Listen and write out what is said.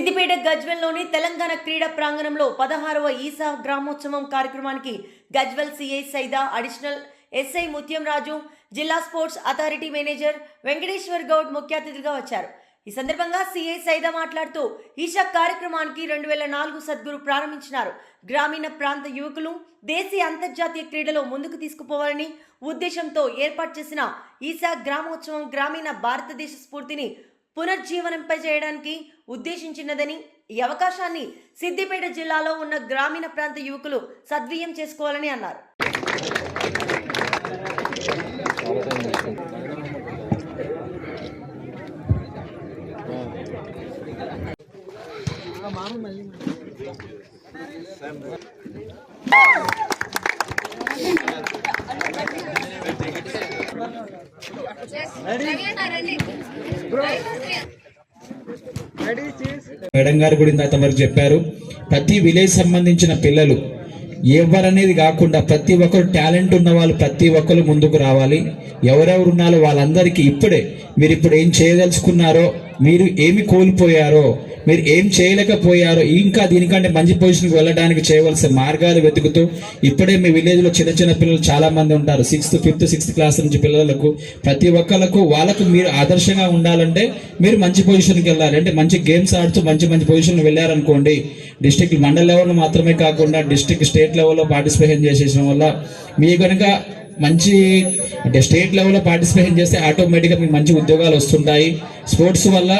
సిద్దిపేట గజ్వెల్లోని తెలంగాణ క్రీడా ప్రాంగణంలో 16వ ఈసా గ్రామోత్సవం కార్యక్రమానికి Gajwel CI Saida, additional SI ముత్యం రాజు, జిల్లా sports authority manager Venkateshwar Goud ముఖ్య అతిథిగా వచ్చారు. ఈ సందర్భంగా సిఐ సైదా మాట్లాడుతూ ఈషా కార్యక్రమానికి 2004 సద్గురు ప్రారంభించినారు. గ్రామీణ ప్రాంత యువకులు దేశీయ అంతర్జాతీయ క్రీడలో ముందుకు తీసుకుపోవాలని ఉద్దేశంతో ఏర్పాటు చేసిన ఈసా గ్రామోత్సవం గ్రామీణ భారతదేశ స్ఫూర్తిని పునర్జీవనంపై చేయడానికి ఉద్దేశించినదని, ఈ అవకాశాన్ని సిద్దిపేట జిల్లాలో ఉన్న గ్రామీణ ప్రాంత యువకులు సద్వినియోగం చేసుకోవాలని అన్నారు. మేడం గారు కూడా ఇంత వరకు చెప్పారు. ప్రతి విలేజ్ సంబంధించిన పిల్లలు ఎవరనేది కాకుండా ప్రతి ఒక్కరు టాలెంట్ ఉన్న వాళ్ళు ప్రతి ఒక్కరు ముందుకు రావాలి. ఎవరెవరు ఉన్నారో వాళ్ళందరికీ ఇప్పుడే మీరు ఇప్పుడు ఏం చేయదలుచుకున్నారో, మీరు ఏమి కోల్పోయారో, మీరు ఏం చేయలేకపోయారో, ఇంకా దీనికంటే మంచి పొజిషన్కి వెళ్ళడానికి చేయవలసిన మార్గాలు వెతుకుతూ ఇప్పుడే మీ విలేజ్లో చిన్న చిన్న పిల్లలు చాలా మంది ఉంటారు. 6th, 5th, 6th క్లాస్ నుంచి పిల్లలకు ప్రతి ఒక్కళ్ళకు వాళ్ళకు మీరు ఆదర్శంగా ఉండాలంటే మీరు మంచి పొజిషన్కి వెళ్ళాలి. అంటే మంచి గేమ్స్ ఆడుతూ మంచి పొజిషన్కి వెళ్ళారనుకోండి, డిస్ట్రిక్ట్ మండల్ లెవెల్లో మాత్రమే కాకుండా డిస్ట్రిక్ట్ స్టేట్ లెవెల్లో పార్టిసిపేషన్ చేసేసిన వల్ల మీ కనుక మంచి అంటే స్టేట్ లెవెల్లో పార్టిసిపేషన్ చేస్తే ఆటోమేటిక్గా మీకు మంచి ఉద్యోగాలు వస్తుంటాయి. స్పోర్ట్స్ వల్ల